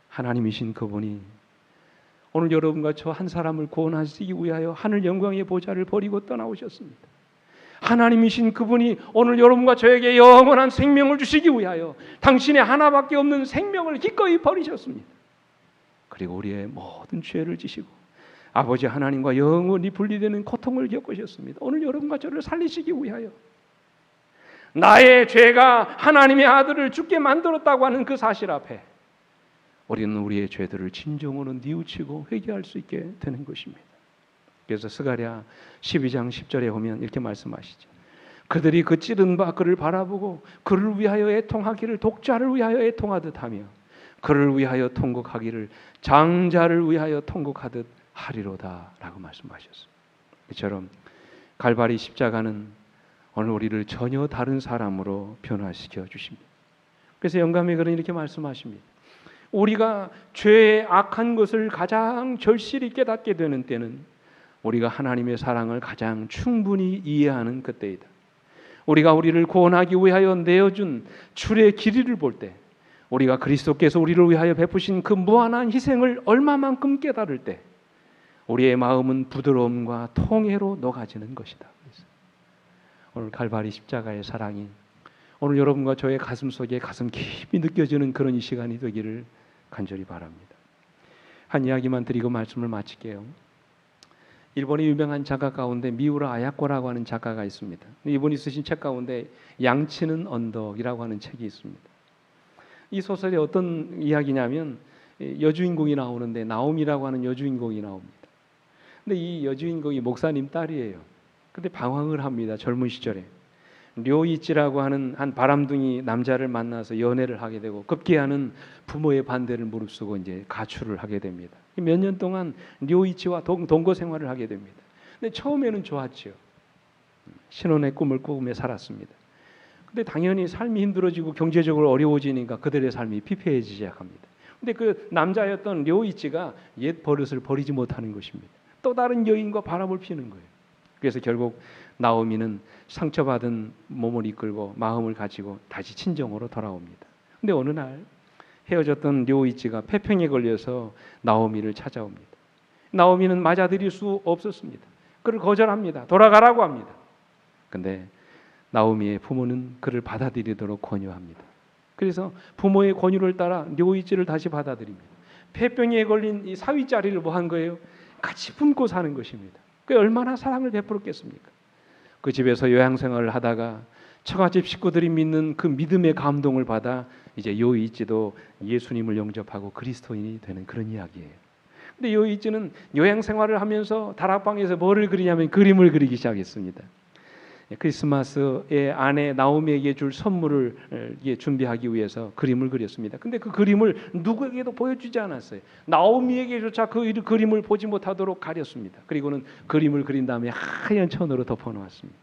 하나님이신 그분이 오늘 여러분과 저 한 사람을 구원하시기 위하여 하늘 영광의 보좌를 버리고 떠나오셨습니다. 하나님이신 그분이 오늘 여러분과 저에게 영원한 생명을 주시기 위하여 당신의 하나밖에 없는 생명을 기꺼이 버리셨습니다. 그리고 우리의 모든 죄를 지시고 아버지 하나님과 영원히 분리되는 고통을 겪으셨습니다. 오늘 여러분과 저를 살리시기 위하여 나의 죄가 하나님의 아들을 죽게 만들었다고 하는 그 사실 앞에 우리는 우리의 죄들을 진정으로 뉘우치고 회개할 수 있게 되는 것입니다. 그래서 스가랴 12장 10절에 보면 이렇게 말씀하시죠. 그들이 그 찌른 바 그를 바라보고 그를 위하여 애통하기를 독자를 위하여 애통하듯 하며 그를 위하여 통곡하기를 장자를 위하여 통곡하듯 하리로다 라고 말씀하셨습니다. 이처럼 갈바리 십자가는 오늘 우리를 전혀 다른 사람으로 변화시켜 주십니다. 그래서 영감의 글은 이렇게 말씀하십니다. 우리가 죄의 악한 것을 가장 절실히 깨닫게 되는 때는 우리가 하나님의 사랑을 가장 충분히 이해하는 그때이다. 우리가 우리를 구원하기 위하여 내어준 줄의 길이를 볼 때 우리가 그리스도께서 우리를 위하여 베푸신 그 무한한 희생을 얼마만큼 깨달을 때 우리의 마음은 부드러움과 통회로 녹아지는 것이다. 오늘 갈바리 십자가의 사랑이 오늘 여러분과 저의 가슴 속에 가슴 깊이 느껴지는 그런 이 시간이 되기를 간절히 바랍니다. 한 이야기만 드리고 말씀을 마칠게요. 일본의 유명한 작가 가운데 미우라 아야코라고 하는 작가가 있습니다. 이분이 쓰신 책 가운데 양치는 언덕이라고 하는 책이 있습니다. 이 소설이 어떤 이야기냐면 여주인공이 나오는데 나오미라고 하는 여주인공이 나옵니다. 근데 이 여주인공이 목사님 딸이에요. 근데 방황을 합니다. 젊은 시절에. 료이치라고 하는 한 바람둥이 남자를 만나서 연애를 하게 되고 급기야는 부모의 반대를 무릅쓰고 이제 가출을 하게 됩니다. 몇 년 동안 료이치와 동거 생활을 하게 됩니다. 근데 처음에는 좋았죠. 신혼의 꿈을 꾸며 살았습니다. 근데 당연히 삶이 힘들어지고 경제적으로 어려워지니까 그들의 삶이 피폐해지기 시작합니다. 근데 그 남자였던 료이치가 옛 버릇을 버리지 못하는 것입니다. 또 다른 여인과 바람을 피우는 거예요. 그래서 결국 나오미는 상처받은 몸을 이끌고 마음을 가지고 다시 친정으로 돌아옵니다. 근데 어느 날 헤어졌던 료이치가 폐평에 걸려서 나오미를 찾아옵니다. 나오미는 맞아들일 수 없었습니다. 그를 거절합니다. 돌아가라고 합니다. 근데 나오미의 부모는 그를 받아들이도록 권유합니다. 그래서 부모의 권유를 따라 료이치를 다시 받아들입니다. 폐병에 걸린 이 사위자리를 뭐 한 거예요? 같이 품고 사는 것입니다. 그 얼마나 사랑을 베풀었겠습니까? 그 집에서 요양생활을 하다가 처가집 식구들이 믿는 그 믿음의 감동을 받아 이제 요이치도 예수님을 영접하고 그리스도인이 되는 그런 이야기예요. 근데 요이치는 요양생활을 하면서 다락방에서 뭐를 그리냐면 그림을 그리기 시작했습니다. 크리스마스의 아내 나오미에게 줄 선물을 준비하기 위해서 그림을 그렸습니다. 근데 그 그림을 누구에게도 보여주지 않았어요. 나오미에게조차 그 그림을 보지 못하도록 가렸습니다. 그리고는 그림을 그린 다음에 하얀 천으로 덮어놓았습니다.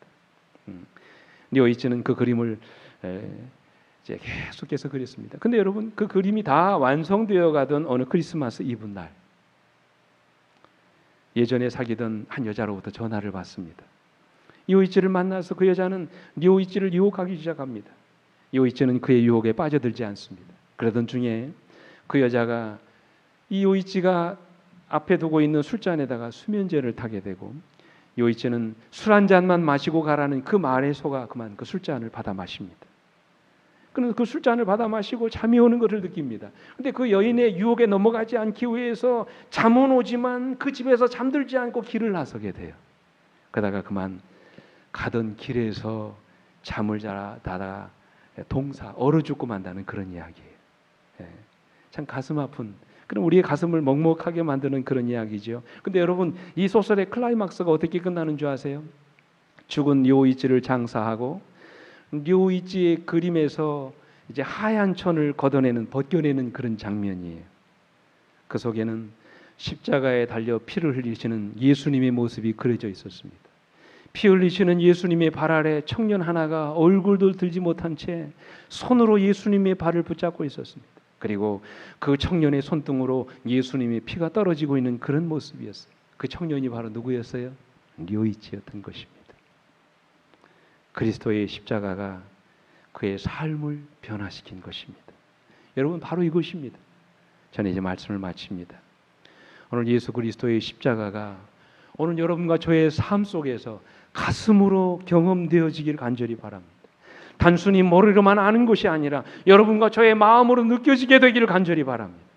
뇨이츠는 그 그림을 이제 계속해서 그렸습니다. 근데 여러분, 그 그림이 다 완성되어 가던 어느 크리스마스 이브 날, 예전에 사귀던 한 여자로부터 전화를 받습니다. 요이치를 만나서 그 여자는 요이치를 유혹하기 시작합니다. 요이치는 그의 유혹에 빠져들지 않습니다. 그러던 중에 그 여자가 이 요이치가 앞에 두고 있는 술잔에다가 수면제를 타게 되고, 요이치는 술 한 잔만 마시고 가라는 그 말에 속아 그만 그 술잔을 받아 마십니다. 그는 그 술잔을 받아 마시고 잠이 오는 것을 느낍니다. 근데 그 여인의 유혹에 넘어가지 않기 위해서 잠은 오지만 그 집에서 잠들지 않고 길을 나서게 돼요. 그러다가 그만 가던 길에서 잠을 자다가 얼어 죽고 만다는 그런 이야기예요. 참 가슴 아픈, 그럼 우리의 가슴을 먹먹하게 만드는 그런 이야기죠. 근데 여러분, 이 소설의 클라이막스가 어떻게 끝나는 줄 아세요? 죽은 뇨이치를 장사하고 뇨이치의 그림에서 이제 하얀 천을 벗겨내는 그런 장면이에요. 그 속에는 십자가에 달려 피를 흘리시는 예수님의 모습이 그려져 있었습니다. 피 흘리시는 예수님의 발 아래 청년 하나가 얼굴도 들지 못한 채 손으로 예수님의 발을 붙잡고 있었습니다. 그리고 그 청년의 손등으로 예수님의 피가 떨어지고 있는 그런 모습이었어요. 그 청년이 바로 누구였어요? 뇨이치였던 것입니다. 그리스도의 십자가가 그의 삶을 변화시킨 것입니다. 여러분, 바로 이것입니다. 저는 이제 말씀을 마칩니다. 오늘 예수 그리스도의 십자가가 오늘 여러분과 저의 삶 속에서 가슴으로 경험되어지길 간절히 바랍니다. 단순히 머리로만 아는 것이 아니라 여러분과 저의 마음으로 느껴지게 되기를 간절히 바랍니다.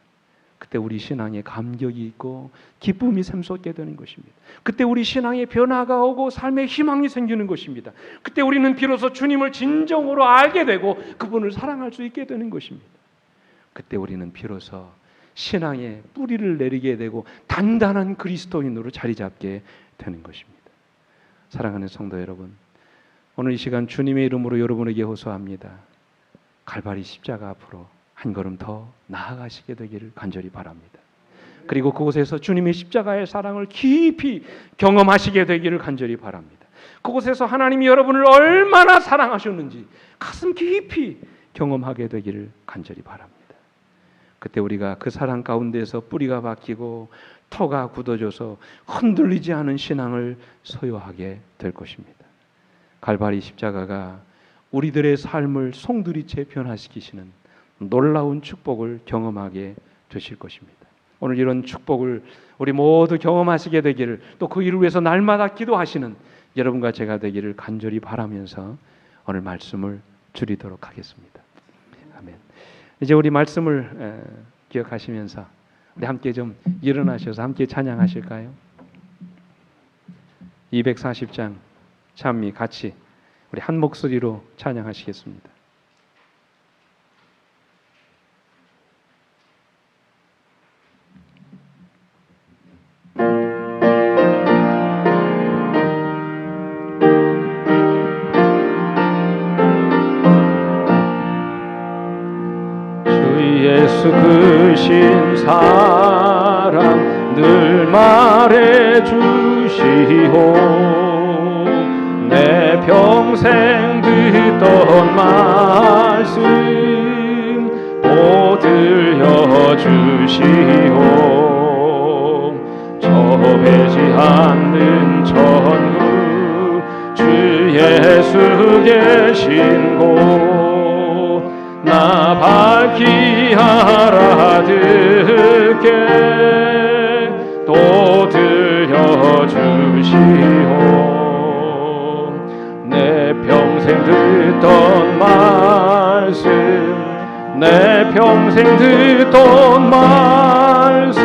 그때 우리 신앙에 감격이 있고 기쁨이 샘솟게 되는 것입니다. 그때 우리 신앙에 변화가 오고 삶에 희망이 생기는 것입니다. 그때 우리는 비로소 주님을 진정으로 알게 되고 그분을 사랑할 수 있게 되는 것입니다. 그때 우리는 비로소 신앙에 뿌리를 내리게 되고 단단한 그리스도인으로 자리 잡게 되는 것입니다. 사랑하는 성도 여러분, 오늘 이 시간 주님의 이름으로 여러분에게 호소합니다. 갈바리 십자가 앞으로 한 걸음 더 나아가시게 되기를 간절히 바랍니다. 그리고 그곳에서 주님의 십자가의 사랑을 깊이 경험하시게 되기를 간절히 바랍니다. 그곳에서 하나님이 여러분을 얼마나 사랑하셨는지 가슴 깊이 경험하게 되기를 간절히 바랍니다. 그때 우리가 그 사랑 가운데서 뿌리가 박히고 터가 굳어져서 흔들리지 않은 신앙을 소유하게 될 것입니다. 갈바리 십자가가 우리들의 삶을 송두리째 변화시키시는 놀라운 축복을 경험하게 되실 것입니다. 오늘 이런 축복을 우리 모두 경험하시게 되기를, 또 그 일을 위해서 날마다 기도하시는 여러분과 제가 되기를 간절히 바라면서 오늘 말씀을 줄이도록 하겠습니다. 아멘. 이제 우리 말씀을 기억하시면서 우리 함께 좀 일어나셔서 함께 찬양하실까요? 240장 찬미 같이 우리 한 목소리로 찬양하시겠습니다. 주 예수 크신 사랑 늘 말해 주시오. 내 평생 듣던 말씀 오 들려주시오. 저배지 않는 천국 주 예수 계신 곳 나 밝히 알아듣게 또 들려주시오. 내 평생 듣던 말씀 내 평생 듣던 말씀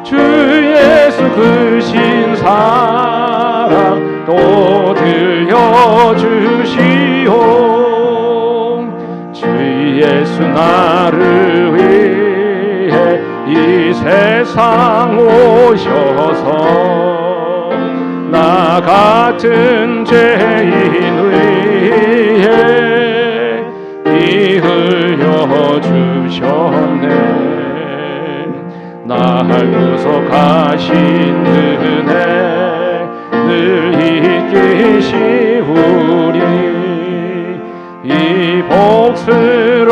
주 예수 크신 사랑 또 들려주시오. 주 예수 나를 위해 이 세상 오셔서 나 같은 죄인 위에 피 흘려 주셨네. 날 구속하신 은혜 늘 잊기 쉬우리. 이 복스러운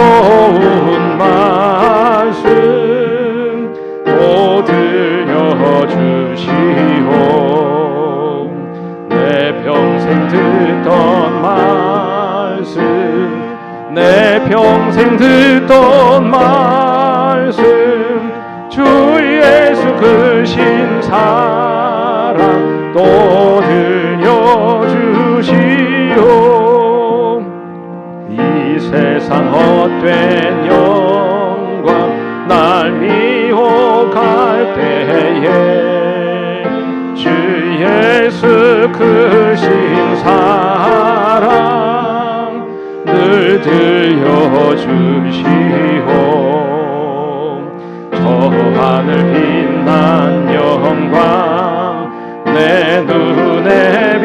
말씀 또 들려주시오. 내 평생 듣던 말씀, 내 평생 듣던 말씀, 주 예수 크신 사랑 또 들려주시오. 이 세상 헛된 영광 날 미혹할 때에 주 예수 크신 사랑 늘 들려주시오. 저 하늘 빛난 영광 내 눈에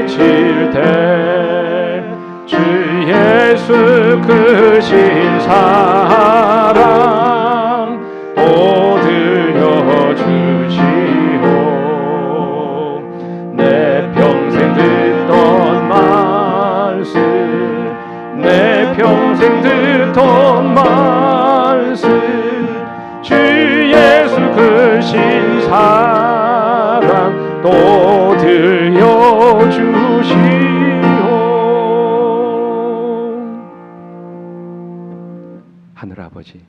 비칠 때 주 예수 크신 사랑 또 들려주시오. 내 평생 듣던 말씀, 내 평생 듣던 말씀, 주 예수 크신 사랑 또 들려주시오. 하늘아버지,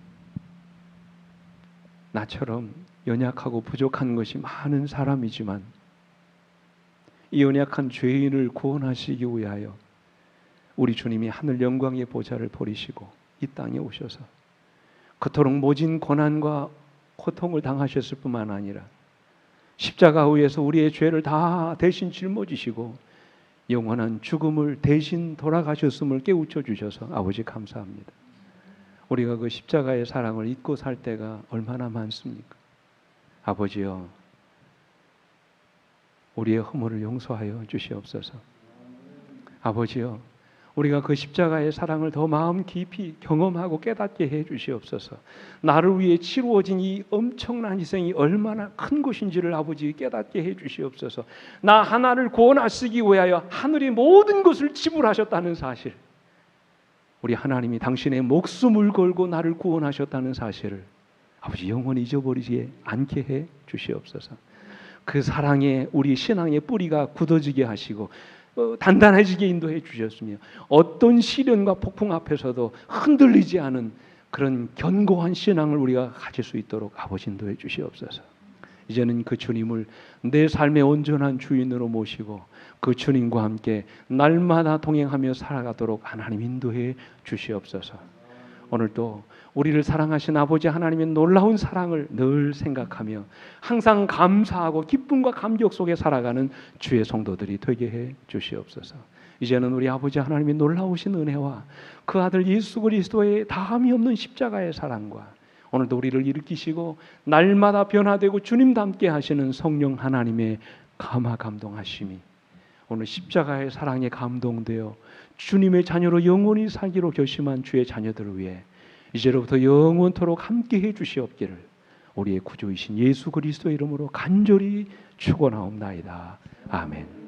나처럼 연약하고 부족한 것이 많은 사람이지만 이 연약한 죄인을 구원하시기 위하여 우리 주님이 하늘 영광의 보좌를 버리시고 이 땅에 오셔서 그토록 모진 고난과 고통을 당하셨을 뿐만 아니라 십자가 위에서 우리의 죄를 다 대신 짊어지시고 영원한 죽음을 대신 돌아가셨음을 깨우쳐 주셔서 아버지 감사합니다. 우리가 그 십자가의 사랑을 잊고 살 때가 얼마나 많습니까? 아버지여, 우리의 허물을 용서하여 주시옵소서. 아버지여, 우리가 그 십자가의 사랑을 더 마음 깊이 경험하고 깨닫게 해 주시옵소서. 나를 위해 치루어진 이 엄청난 희생이 얼마나 큰 것인지를 아버지 깨닫게 해 주시옵소서. 나 하나를 구원하시기 위하여 하늘의 모든 것을 지불하셨다는 사실, 우리 하나님이 당신의 목숨을 걸고 나를 구원하셨다는 사실을 아버지 영원히 잊어버리지 않게 해 주시옵소서. 그 사랑에 우리 신앙의 뿌리가 굳어지게 하시고 단단해지게 인도해 주셨으며 어떤 시련과 폭풍 앞에서도 흔들리지 않은 그런 견고한 신앙을 우리가 가질 수 있도록 아버지 인도해 주시옵소서. 이제는 그 주님을 내 삶의 온전한 주인으로 모시고 그 주님과 함께 날마다 동행하며 살아가도록 하나님 인도해 주시옵소서. 오늘도 우리를 사랑하신 아버지 하나님의 놀라운 사랑을 늘 생각하며 항상 감사하고 기쁨과 감격 속에 살아가는 주의 성도들이 되게 해 주시옵소서. 이제는 우리 아버지 하나님의 놀라우신 은혜와 그 아들 예수 그리스도의 다함이 없는 십자가의 사랑과 오늘도 우리를 일으키시고 날마다 변화되고 주님 닮게 하시는 성령 하나님의 감화 감동하심이 오늘 십자가의 사랑에 감동되어 주님의 자녀로 영원히 살기로 결심한 주의 자녀들을 위해 이제로부터 영원토록 함께해 주시옵기를 우리의 구주이신 예수 그리스도의 이름으로 간절히 축원하옵나이다. 아멘.